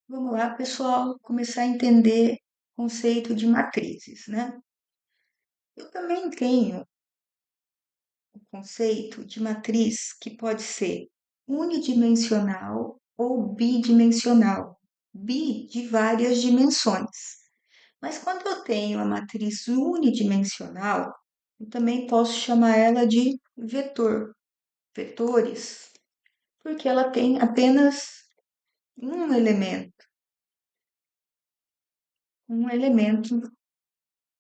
Vamos lá, pessoal, começar a entender o conceito de matrizes, né? Eu também tenho o conceito de matriz que pode ser unidimensional ou bidimensional, bi de várias dimensões. Mas quando eu tenho a matriz unidimensional, eu também posso chamar ela de vetor, vetores, porque ela tem apenas um elemento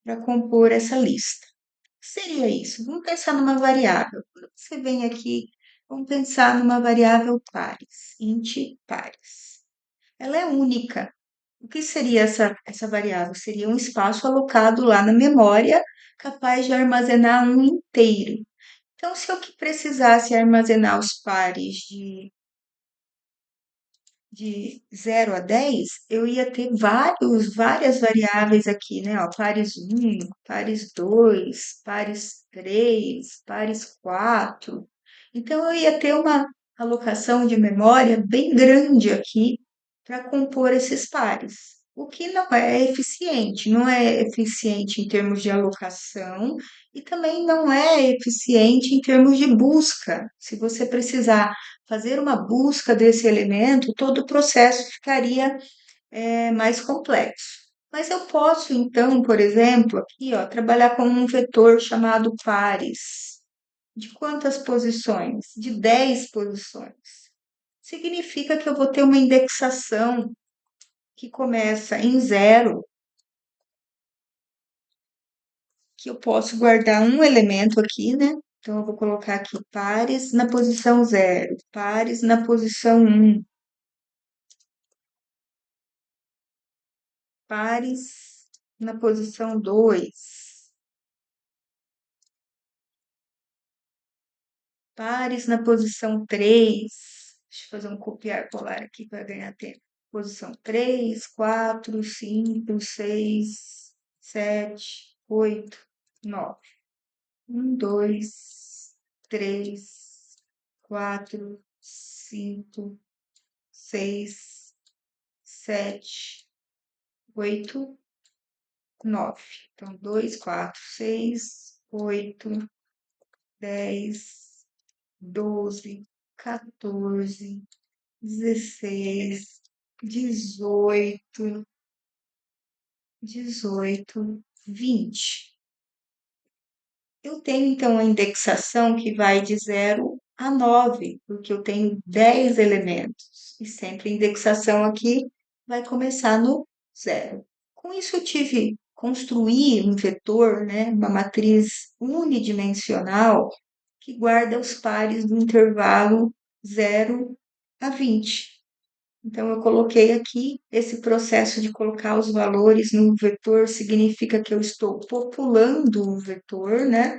para compor essa lista. O que seria isso? Vamos pensar numa variável. Quando você vem aqui, vamos pensar numa variável pares, int pares. Ela é única. O que seria essa variável? Seria um espaço alocado lá na memória, capaz de armazenar um inteiro. Então, se eu precisasse armazenar os pares de 0 a 10, eu ia ter várias variáveis aqui, né? Ó, pares 1, pares 2, pares 3, pares 4. Então, eu ia ter uma alocação de memória bem grande aqui para compor esses pares. O que não é eficiente em termos de alocação e também não é eficiente em termos de busca. Se você precisar fazer uma busca desse elemento, todo o processo ficaria mais complexo. Mas eu posso, então, por exemplo, aqui, ó, trabalhar com um vetor chamado pares. De quantas posições? De 10 posições. Significa que eu vou ter uma indexação que começa em zero, que eu posso guardar um elemento aqui, né? Então, eu vou colocar aqui pares na posição zero, pares na posição um, pares na posição 2, pares na posição 3. Deixa eu fazer um copiar colar aqui para ganhar tempo. Posição 3, 4, 5, 6, 7, 8, 9. 1, 2, 3, 4, 5, 6, 7, 8, 9. Então, 2, 4, 6, 8, 10, 12, 14, 16, 18, 20. Eu tenho, então, a indexação que vai de 0 a 9, porque eu tenho 10 elementos. E sempre a indexação aqui vai começar no zero. Com isso, eu tive construir um vetor, né, uma matriz unidimensional que guarda os pares do intervalo 0 a 20. Então, eu coloquei aqui esse processo de colocar os valores no vetor, significa que eu estou populando o vetor, né?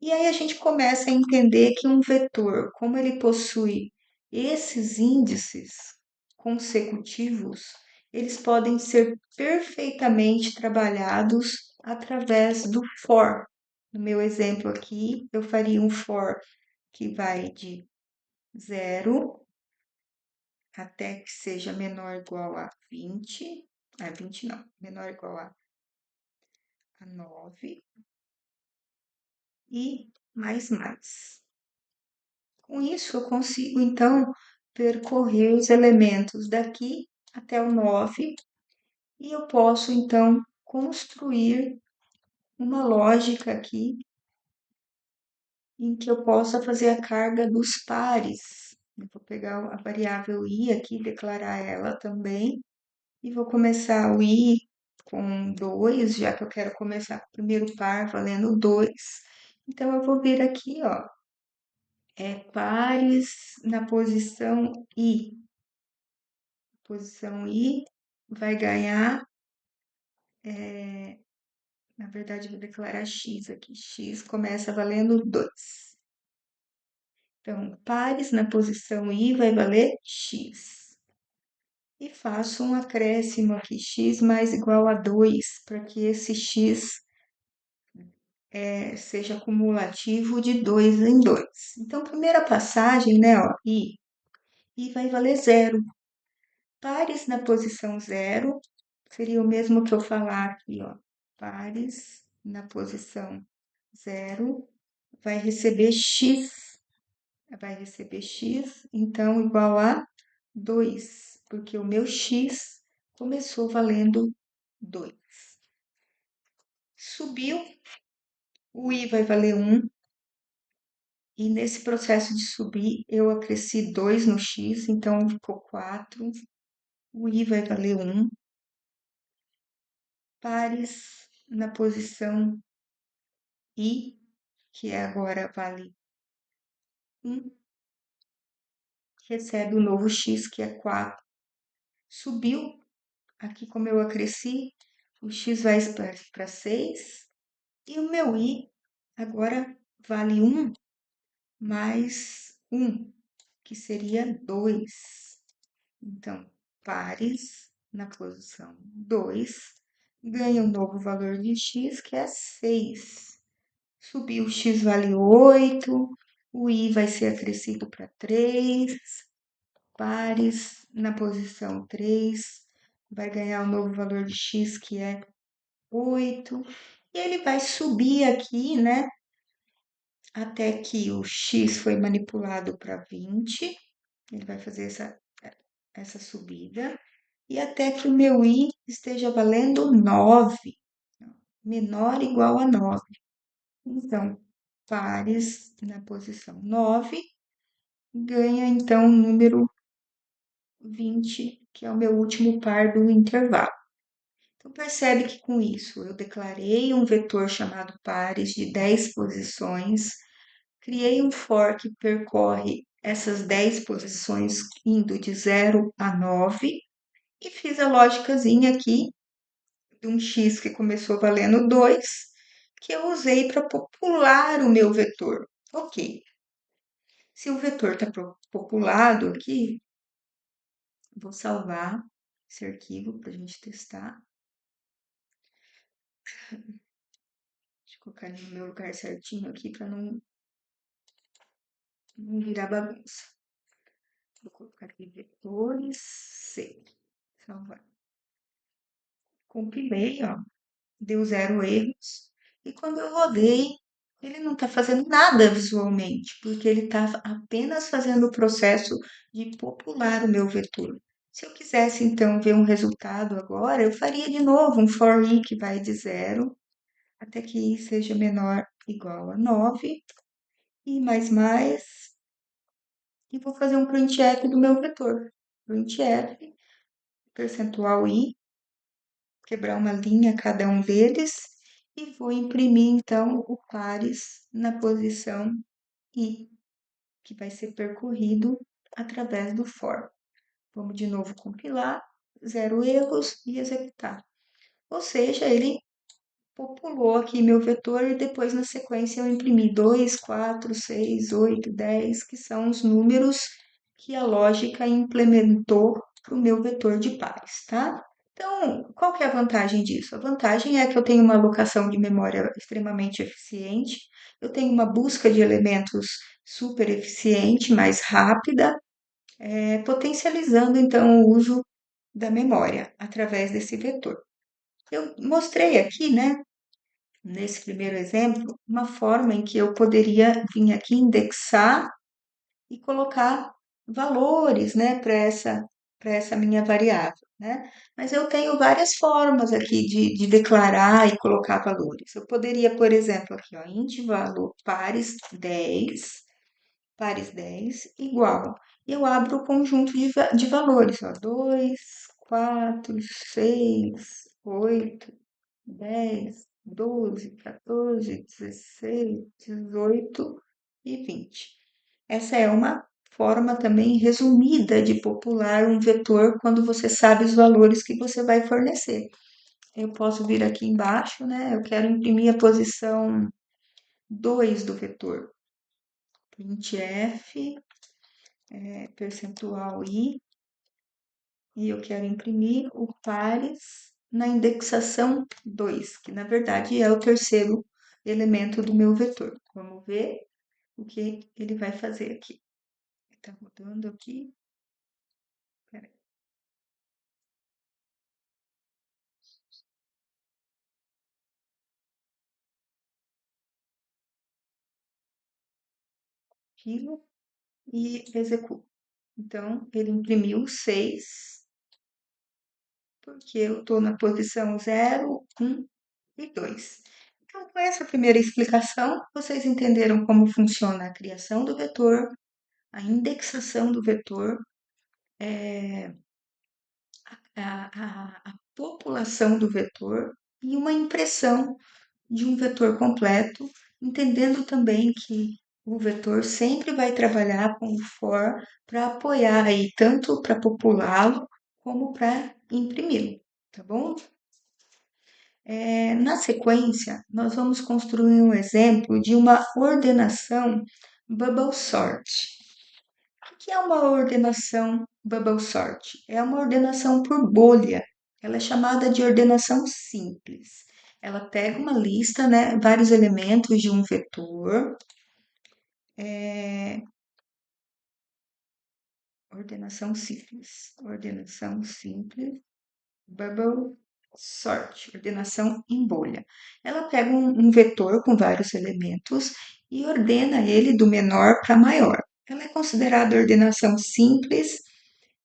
E aí a gente começa a entender que um vetor, como ele possui esses índices consecutivos, eles podem ser perfeitamente trabalhados através do for. No meu exemplo aqui, eu faria um for que vai de 0 até que seja menor ou igual a 20, 20 não, menor ou igual a 9 e mais. Com isso, eu consigo, então, percorrer os elementos daqui até o 9 e eu posso, então, construir uma lógica aqui em que eu possa fazer a carga dos pares. Eu vou pegar a variável i aqui, declarar ela também, e vou começar o i com 2, já que eu quero começar com o primeiro par valendo 2. Então, eu vou vir aqui, ó, pares na posição i. Posição i vai ganhar, na verdade, vou declarar x aqui. X começa valendo 2. Então, pares na posição i vai valer x. E faço um acréscimo aqui, x mais igual a 2, para que esse x seja cumulativo de 2 em 2. Então, primeira passagem, né, ó, i vai valer 0. Pares na posição zero seria o mesmo que eu falar aqui, ó. Pares na posição zero vai receber x, então igual a 2, porque o meu x começou valendo 2. Subiu, o i vai valer 1, e nesse processo de subir eu acresci 2 no x, então ficou 4. O i vai valer 1. Pares na posição i, que agora vale 1, recebe o novo x, que é 4. Subiu, aqui como eu acresci, o x vai para 6, e o meu i agora vale 1 mais 1, que seria 2. Então, pares na posição 2 ganha um novo valor de x, que é 6. Subiu, o x vale 8, o i vai ser acrescido para 3, pares na posição 3 vai ganhar um novo valor de x, que é 8, e ele vai subir aqui, né, até que o x foi manipulado para 20, ele vai fazer essa subida, e até que o meu i esteja valendo 9, menor ou igual a 9. Então, pares na posição 9 ganha então o número 20, que é o meu último par do intervalo. Então, percebe que com isso eu declarei um vetor chamado pares de 10 posições, criei um for que percorre essas 10 posições indo de 0 a 9 e fiz a lógicazinha aqui de um x que começou valendo 2, que eu usei para popular o meu vetor. Ok, se o vetor está populado aqui, vou salvar esse arquivo para a gente testar. Deixa eu colocar ele no meu lugar certinho aqui para não virar bagunça. Vou colocar aqui vetores C. Salvar. Compilei, ó. Deu 0 erros. E quando eu rodei, ele não está fazendo nada visualmente, porque ele está apenas fazendo o processo de popular o meu vetor. Se eu quisesse, então, ver um resultado agora, eu faria de novo um for i que vai de 0 até que i seja menor ou igual a 9, e mais, e vou fazer um printf do meu vetor. Printf, percentual i, quebrar uma linha cada um deles, e vou imprimir, então, o pares na posição i, que vai ser percorrido através do for. Vamos de novo compilar, 0 erros e executar. Ou seja, ele populou aqui meu vetor e depois na sequência eu imprimi 2, 4, 6, 8, 10, que são os números que a lógica implementou para o meu vetor de pares, tá? Então, qual que é a vantagem disso? A vantagem é que eu tenho uma alocação de memória extremamente eficiente, eu tenho uma busca de elementos super eficiente, mais rápida, potencializando então o uso da memória através desse vetor. Eu mostrei aqui, né, nesse primeiro exemplo, uma forma em que eu poderia vir aqui indexar e colocar valores, né, para essa minha variável, né? Mas eu tenho várias formas aqui de declarar e colocar valores. Eu poderia, por exemplo, aqui, ó, int valor pares 10 igual. Eu abro o conjunto de valores, ó, 2, 4, 6, 8, 10, 12, 14, 16, 18 e 20. Essa é uma forma também resumida de popular um vetor quando você sabe os valores que você vai fornecer. Eu posso vir aqui embaixo, né? Eu quero imprimir a posição 2 do vetor. Printf, percentual i, e eu quero imprimir o pares na indexação 2, que na verdade é o terceiro elemento do meu vetor. Vamos ver o que ele vai fazer aqui. Está rodando aqui. Peraí. aquilo e executo. Então, ele imprimiu 6, porque eu estou na posição 0, 1 e 2. Então, com essa primeira explicação, vocês entenderam como funciona a criação do vetor, a indexação do vetor, a população do vetor e uma impressão de um vetor completo, entendendo também que o vetor sempre vai trabalhar com o for para apoiar aí, tanto para populá-lo como para imprimi-lo, tá bom? Na sequência, nós vamos construir um exemplo de uma ordenação bubble sort. O que é uma ordenação bubble sort? É uma ordenação por bolha. Ela é chamada de ordenação simples. Ela pega uma lista, né, vários elementos de um vetor. Ordenação simples, bubble sort, ordenação em bolha. Ela pega um vetor com vários elementos e ordena ele do menor para maior. Ela é considerada ordenação simples.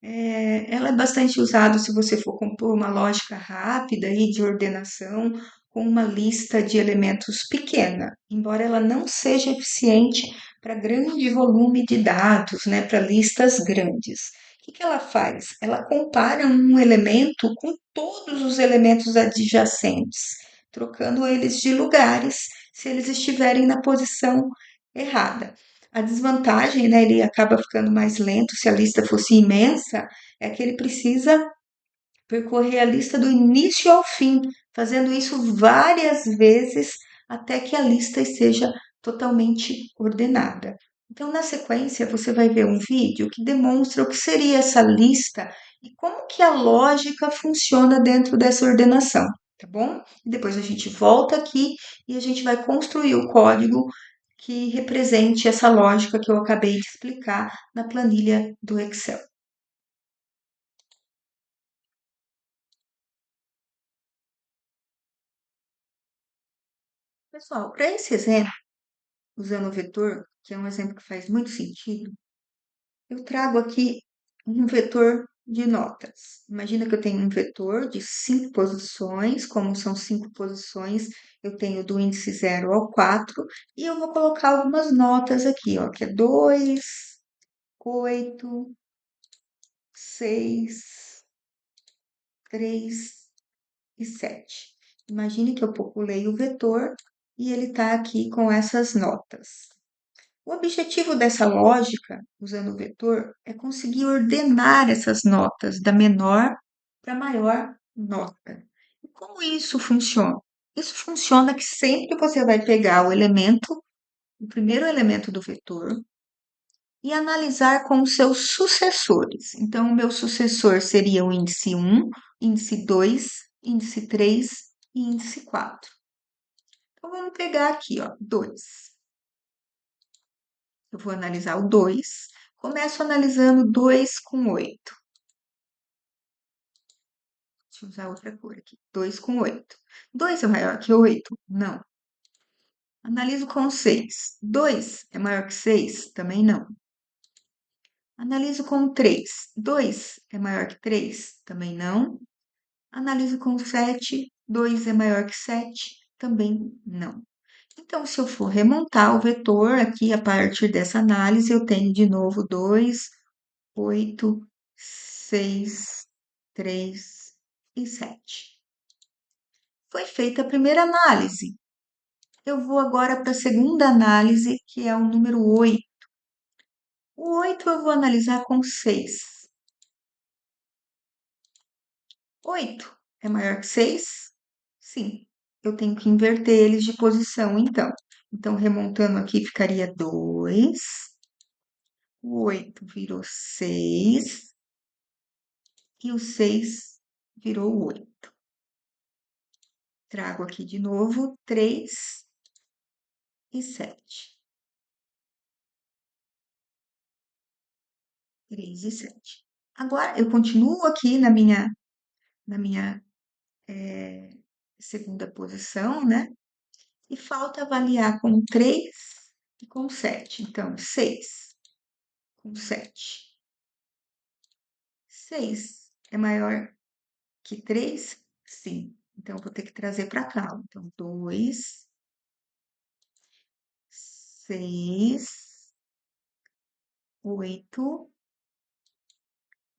Ela é bastante usada se você for compor uma lógica rápida aí de ordenação com uma lista de elementos pequena, embora ela não seja eficiente para grande volume de dados, né, para listas grandes. O que ela faz? Ela compara um elemento com todos os elementos adjacentes, trocando eles de lugares se eles estiverem na posição errada. A desvantagem, né, ele acaba ficando mais lento se a lista fosse imensa, é que ele precisa percorrer a lista do início ao fim, fazendo isso várias vezes até que a lista esteja totalmente ordenada. Então, na sequência, você vai ver um vídeo que demonstra o que seria essa lista e como que a lógica funciona dentro dessa ordenação, tá bom? Depois a gente volta aqui e a gente vai construir o código que represente essa lógica que eu acabei de explicar na planilha do Excel. Pessoal, para esse exemplo, usando o vetor, que é um exemplo que faz muito sentido, eu trago aqui um vetor de notas. Imagina que eu tenho um vetor de 5 posições, como são 5 posições, eu tenho do índice 0 ao 4, e eu vou colocar algumas notas aqui, ó, que é 2, 8, 6, 3 e 7. Imagine que eu populei o vetor e ele está aqui com essas notas. O objetivo dessa lógica, usando o vetor, é conseguir ordenar essas notas da menor para a maior nota. E como isso funciona? Isso funciona que sempre você vai pegar o elemento, o primeiro elemento do vetor, e analisar com os seus sucessores. Então, o meu sucessor seria o índice 1, índice 2, índice 3 e índice 4. Então, vamos pegar aqui, ó, 2. Eu vou analisar o 2. Começo analisando 2 com 8. Deixa eu usar outra cor aqui. 2 com 8. 2 é maior que 8? Não. Analiso com 6. 2 é maior que 6? Também não. Analiso com 3. 2 é maior que 3? Também não. Analiso com 7. 2 é maior que 7? Também não. Então, se eu for remontar o vetor aqui a partir dessa análise, eu tenho de novo 2, 8, 6, 3 e 7. Foi feita a primeira análise. Eu vou agora para a segunda análise, que é o número 8. O 8 eu vou analisar com 6. 8 é maior que 6? Sim. Eu tenho que inverter eles de posição, então. Então, remontando aqui, ficaria 2. O 8 virou 6. E o 6 virou 8. Trago aqui de novo 3 e 7. 3 e 7. Agora, eu continuo aqui na minha segunda posição, né? E falta avaliar com 3 e com 7. Então, 6 com 7. 6 é maior que 3? Sim. Então, vou ter que trazer para cá. Então, 2, 6, 8.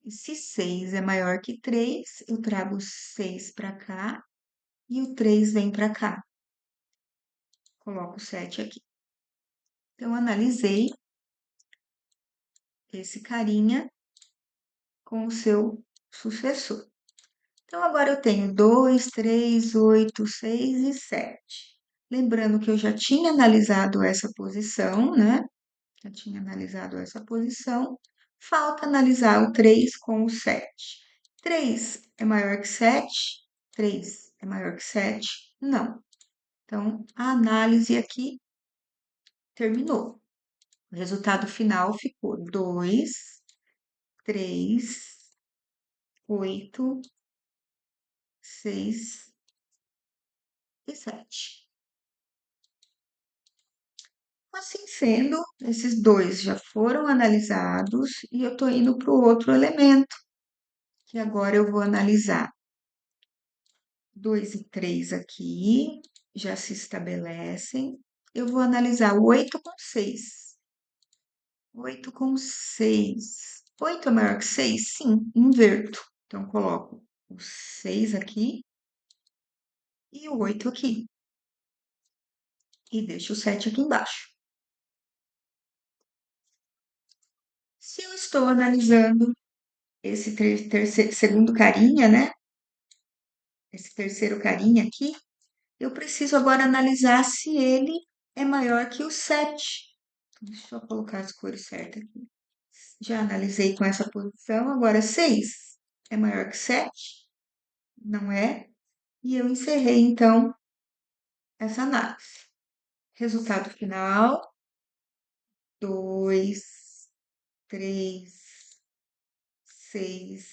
E se 6 é maior que 3, eu trago o 6 para cá e o 3 vem para cá. Coloco o 7 aqui. Então, analisei esse carinha com o seu sucessor. Então, agora eu tenho 2, 3, 8, 6 e 7. Lembrando que eu já tinha analisado essa posição, né? Já tinha analisado essa posição. Falta analisar o 3 com o 7. 3 é maior que 7? 3 é maior que 7? Não. Então, a análise aqui terminou. O resultado final ficou 2, 3, 8, 6 e 7. Assim sendo, esses dois já foram analisados e eu estou indo para o outro elemento, que agora eu vou analisar 2 e 3 aqui, já se estabelecem. Eu vou analisar o 8 com 6. 8 com 6. 8 é maior que 6? Sim, inverto. Então, coloco o 6 aqui e o 8 aqui. E deixo o 7 aqui embaixo. Se eu estou analisando esse segundo carinha, né? Esse terceiro carinha aqui, eu preciso agora analisar se ele é maior que o 7. Deixa eu colocar as cores certas aqui. Já analisei com essa posição, agora 6 é maior que 7? Não é? E eu encerrei, então, essa análise. Resultado final: 2, 3, 6,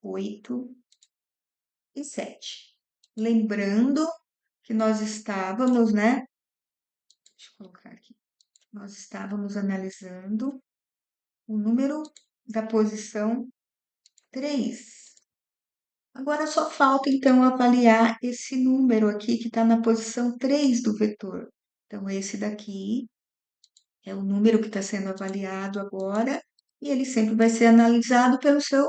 8 e 7. Lembrando que nós estávamos, né? Deixa eu colocar aqui. Nós estávamos analisando o número da posição 3. Agora só falta, então, avaliar esse número aqui que está na posição 3 do vetor. Então, esse daqui é o número que está sendo avaliado agora, e ele sempre vai ser analisado pelo seu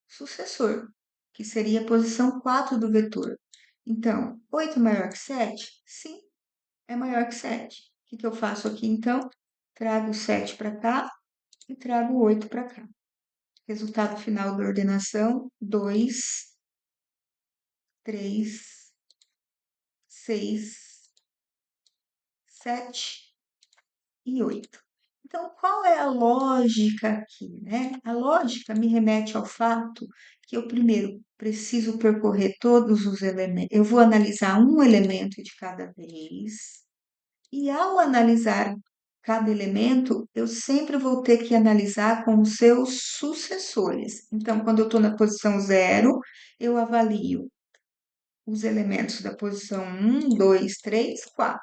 sucessor, que seria a posição 4 do vetor. Então, 8 é maior que 7? Sim, é maior que 7. O que eu faço aqui, então? Trago o 7 para cá e trago o 8 para cá. Resultado final da ordenação: 2, 3, 6, 7 e 8. Então, qual é a lógica aqui, né? A lógica me remete ao fato que eu primeiro preciso percorrer todos os elementos. Eu vou analisar um elemento de cada vez, e ao analisar cada elemento, eu sempre vou ter que analisar com os seus sucessores. Então, quando eu estou na posição 0, eu avalio os elementos da posição 1, 2, 3, 4.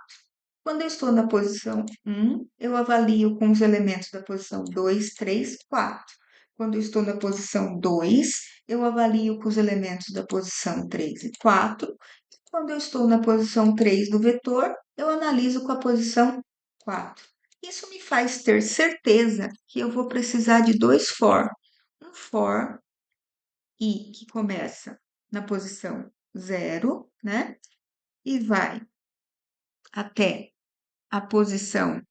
Quando eu estou na posição 1, eu avalio com os elementos da posição 2, 3, 4. Quando eu estou na posição 2, eu avalio com os elementos da posição 3 e 4. Quando eu estou na posição 3 do vetor, eu analiso com a posição 4. Isso me faz ter certeza que eu vou precisar de dois for. Um for i que começa na posição 0, né? E vai até a posição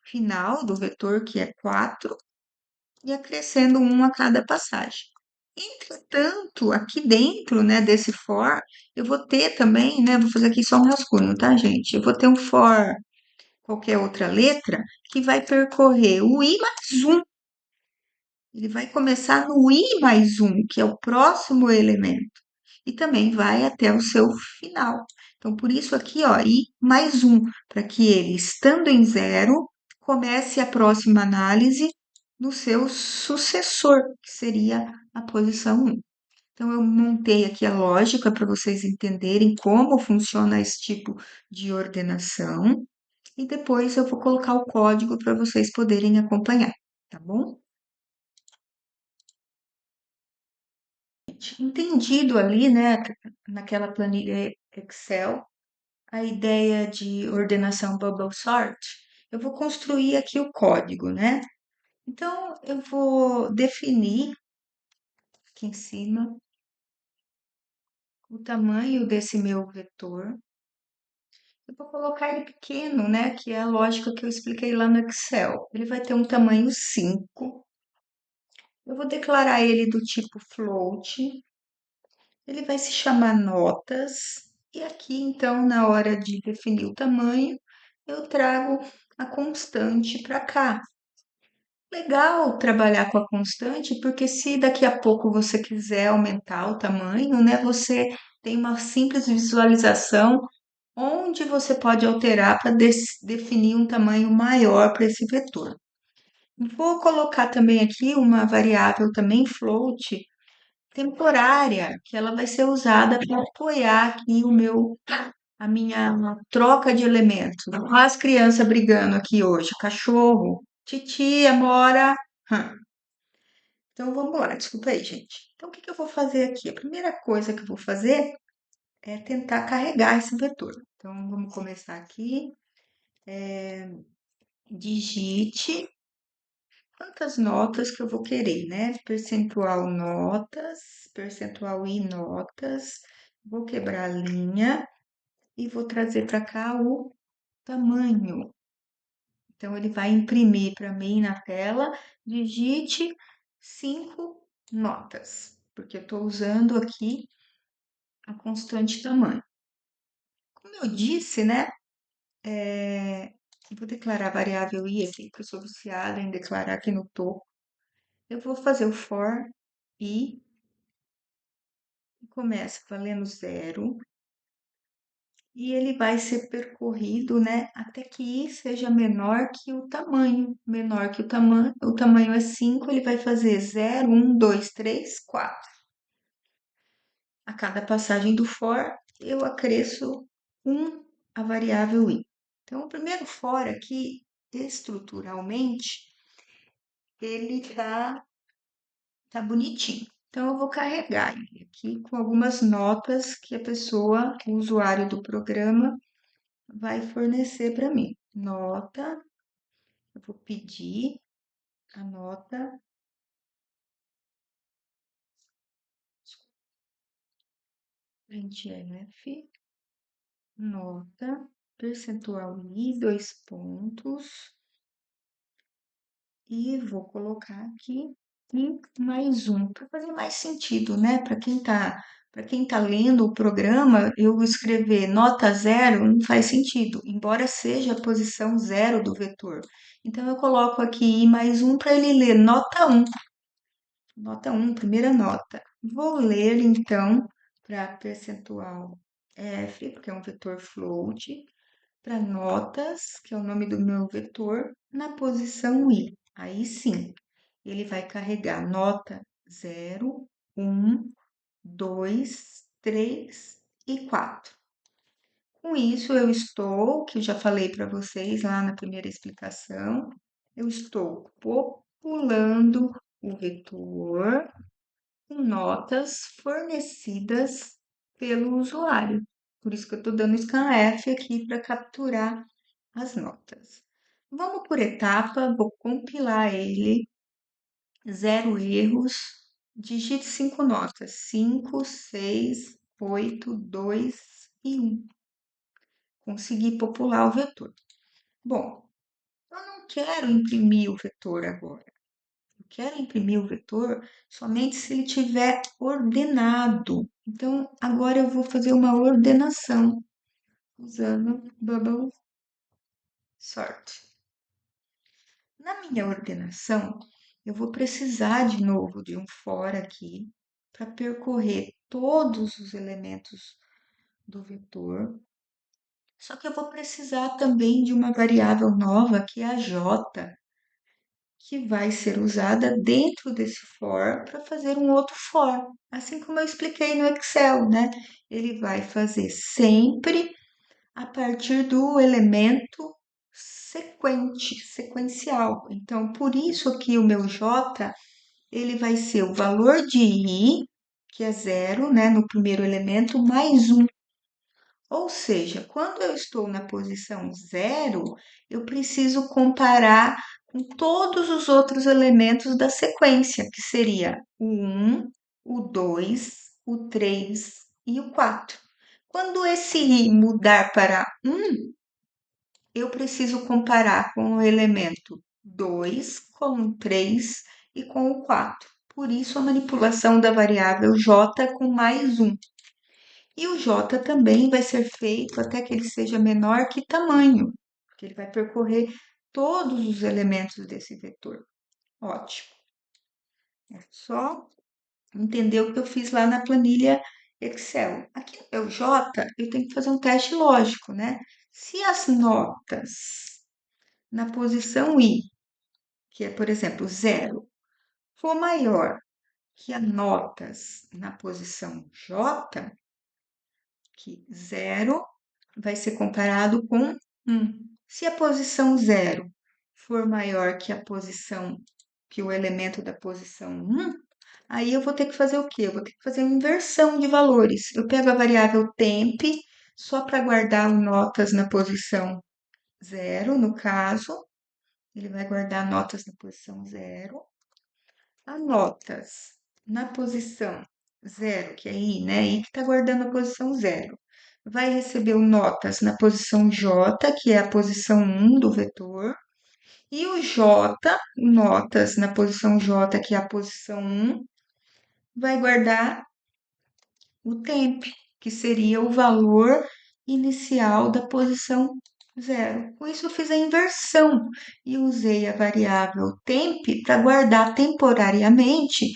final do vetor, que é 4, e acrescendo 1 a cada passagem. Entretanto, aqui dentro, né, desse for, eu vou ter também, né, vou fazer aqui só um rascunho, tá, gente? Eu vou ter um for, qualquer outra letra, que vai percorrer o i mais 1. Ele vai começar no i mais 1, que é o próximo elemento, e também vai até o seu final. Então, por isso aqui, ó, i mais 1, para que ele, estando em 0, comece a próxima análise no seu sucessor, que seria a posição 1. Então, eu montei aqui a lógica para vocês entenderem como funciona esse tipo de ordenação. E depois eu vou colocar o código para vocês poderem acompanhar, tá bom? Entendido ali, né, naquela planilha Excel, a ideia de ordenação Bubble Sort, eu vou construir aqui o código, né? Então, eu vou definir aqui em cima o tamanho desse meu vetor. Eu vou colocar ele pequeno, né? Que é a lógica que eu expliquei lá no Excel. Ele vai ter um tamanho 5. Eu vou declarar ele do tipo float. Ele vai se chamar notas. E aqui, então, na hora de definir o tamanho, eu trago a constante para cá. Legal trabalhar com a constante, porque se daqui a pouco você quiser aumentar o tamanho, né, você tem uma simples visualização onde você pode alterar para definir um tamanho maior para esse vetor. Vou colocar também aqui uma variável também float temporária, que ela vai ser usada para apoiar aqui a minha troca de elementos. Olha as crianças brigando aqui hoje, cachorro, titia, mora. Então vamos lá, desculpa aí, gente. Então o que eu vou fazer aqui? A primeira coisa que eu vou fazer é tentar carregar esse vetor. Então vamos começar aqui. Digite quantas notas que eu vou querer, né? Percentual notas, percentual i notas. Vou quebrar a linha e vou trazer para cá o tamanho. Então, ele vai imprimir para mim na tela, digite 5 notas, porque eu estou usando aqui a constante tamanho. Como eu disse, né? Vou declarar a variável i aqui, que eu sou viciada em declarar aqui no topo. Eu vou fazer o for i, começa valendo zero, e ele vai ser percorrido, né, até que i seja menor que o tamanho. Menor que o tamanho é 5, ele vai fazer 0, 1, 2, 3, 4. A cada passagem do for, eu acresço 1 a variável i. Então, o primeiro for aqui, estruturalmente, ele tá bonitinho. Então, eu vou carregar ele aqui com algumas notas que a pessoa, o usuário do programa, vai fornecer para mim. Nota, eu vou pedir a nota, printf, nota, percentual i, dois pontos, e vou colocar aqui e mais um, para fazer mais sentido, né? Para quem tá lendo o programa, eu escrever nota zero não faz sentido, embora seja a posição zero do vetor. Então, eu coloco aqui i mais um para ele ler nota 1. Nota 1, primeira nota. Vou ler, então, para percentual f, porque é um vetor float, para notas, que é o nome do meu vetor, na posição i. Aí sim, ele vai carregar nota 0, 1, 2, 3 e 4. Com isso, eu estou, que eu já falei para vocês lá na primeira explicação, eu estou populando o vetor com notas fornecidas pelo usuário. Por isso que eu estou dando scanf aqui para capturar as notas. Vamos por etapa, vou compilar ele, zero erros, digite 5 notas, 5, 6, 8, 2 e 1. Consegui popular o vetor. Bom, eu não quero imprimir o vetor agora. Eu quero imprimir o vetor somente se ele tiver ordenado. Então, agora eu vou fazer uma ordenação usando Bubble Sort. Na minha ordenação, eu vou precisar de novo de um for aqui para percorrer todos os elementos do vetor. Só que eu vou precisar também de uma variável nova, que é a j, que vai ser usada dentro desse for para fazer um outro for. Assim como eu expliquei no Excel, né? Ele vai fazer sempre a partir do elemento sequencial. Então, por isso que o meu J, ele vai ser o valor de I, que é zero, né, no primeiro elemento, mais um. Ou seja, quando eu estou na posição zero, eu preciso comparar com todos os outros elementos da sequência, que seria o 1, o 2, o 3 e o 4. Quando esse i mudar para 1, eu preciso comparar com o elemento 2, com o 3 e com o 4. Por isso, a manipulação da variável j com mais 1. E o j também vai ser feito até que ele seja menor que tamanho, porque ele vai percorrer todos os elementos desse vetor. Ótimo. É só entender o que eu fiz lá na planilha Excel. Aqui no meu j, eu tenho que fazer um teste lógico, né? Se as notas na posição i, que é, por exemplo, zero, for maior que as notas na posição j, que zero vai ser comparado com 1. Se a posição zero for maior que a posição, que o elemento da posição 1, aí eu vou ter que fazer o quê? Eu vou ter que fazer uma inversão de valores. Eu pego a variável temp só para guardar notas na posição zero, no caso, ele vai guardar notas na posição zero. As notas na posição zero, que é I, né? I que está guardando a posição zero. Vai receber o notas na posição J, que é a posição 1 do vetor. E o J, notas na posição J, que é a posição 1, vai guardar o temp, que seria o valor inicial da posição zero. Com isso, eu fiz a inversão e usei a variável temp para guardar temporariamente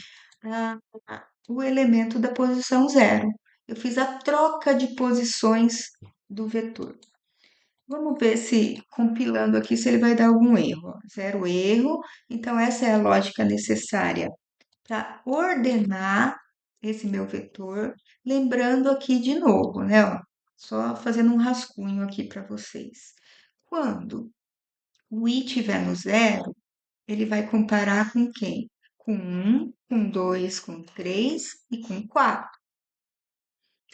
o elemento da posição zero. Eu fiz a troca de posições do vetor. Vamos ver se, compilando aqui, se ele vai dar algum erro. Zero erro. Então, essa é a lógica necessária para ordenar esse meu vetor. Lembrando aqui de novo, né? Ó, só fazendo um rascunho aqui para vocês. Quando o i estiver no zero, ele vai comparar com quem? Com 1, com 2, com 3 e com 4.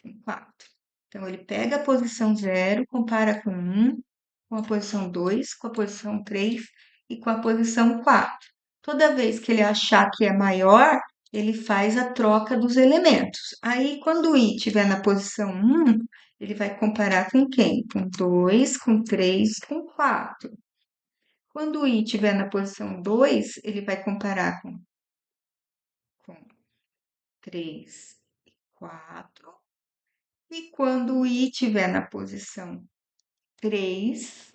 Com 4. Então, ele pega a posição zero, compara com 1, com a posição 2, com a posição 3 e com a posição 4. Toda vez que ele achar que é maior, ele faz a troca dos elementos. Aí, quando o i estiver na posição 1, ele vai comparar com quem? Com 2, com 3, com 4. Quando o i estiver na posição 2, ele vai comparar com 3 e 4. E quando o i estiver na posição 3,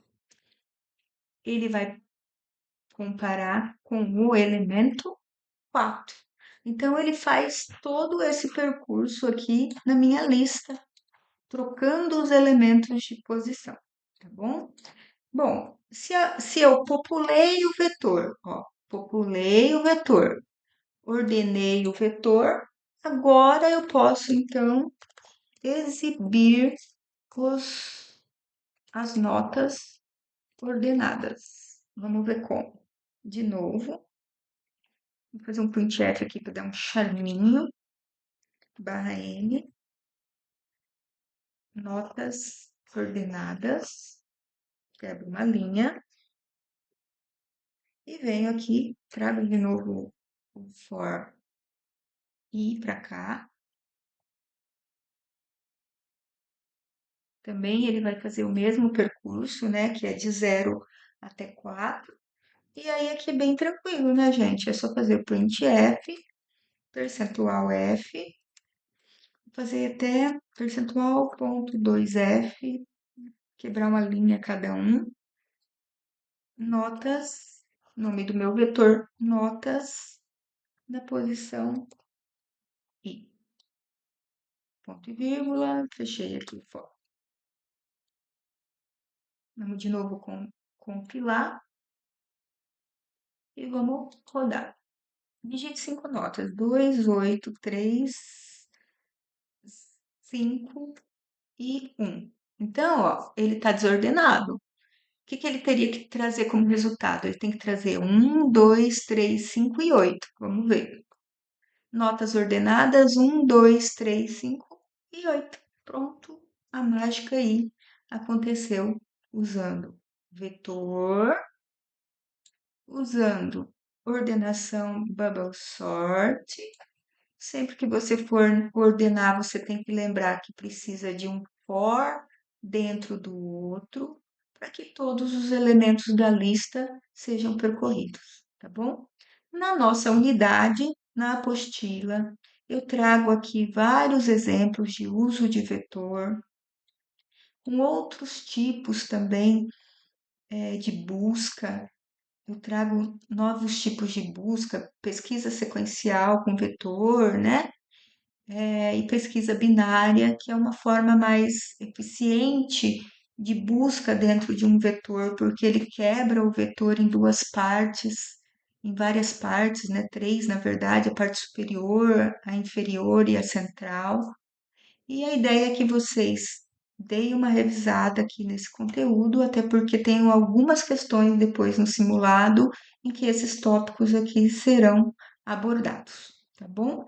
ele vai comparar com o elemento 4. Então, ele faz todo esse percurso aqui na minha lista, trocando os elementos de posição, tá bom? Bom, se eu populei o vetor, ó, populei o vetor, ordenei o vetor, agora eu posso, então, exibir as notas ordenadas. Vamos ver como. De novo, vou fazer um printf aqui para dar um charminho. Barra N, notas ordenadas, quebro uma linha e venho aqui, trago de novo o for i para cá. Também ele vai fazer o mesmo percurso, né, que é de 0 até 4. E aí aqui é bem tranquilo, né, gente? É só fazer o printf, percentual f, fazer até percentual ponto 2f, quebrar uma linha cada um. Notas, nome do meu vetor, notas da posição I. Ponto e vírgula, fechei aqui o for. Vamos de novo compilar. e vamos rodar. Digite 5 notas: 2, 8, 3, 5 e 1. Então, ó, ele está desordenado. O que que ele teria que trazer como resultado? Ele tem que trazer 1, 2, 3, 5 e 8. Vamos ver. Notas ordenadas: 1, 2, 3, 5 e 8. Pronto, a mágica aí aconteceu usando vetor, usando ordenação bubble sort. Sempre que você for ordenar, você tem que lembrar que precisa de um for dentro do outro, para que todos os elementos da lista sejam percorridos, tá bom? Na nossa unidade, na apostila, eu trago aqui vários exemplos de uso de vetor, com outros tipos também de busca. Eu trago novos tipos de busca, pesquisa sequencial com vetor, né? E pesquisa binária, que é uma forma mais eficiente de busca dentro de um vetor, porque ele quebra o vetor em duas partes, em várias partes, né? Três, na verdade, a parte superior, a inferior e a central. E a ideia é que vocês deem uma revisada aqui nesse conteúdo, até porque tem algumas questões depois no simulado em que esses tópicos aqui serão abordados, tá bom?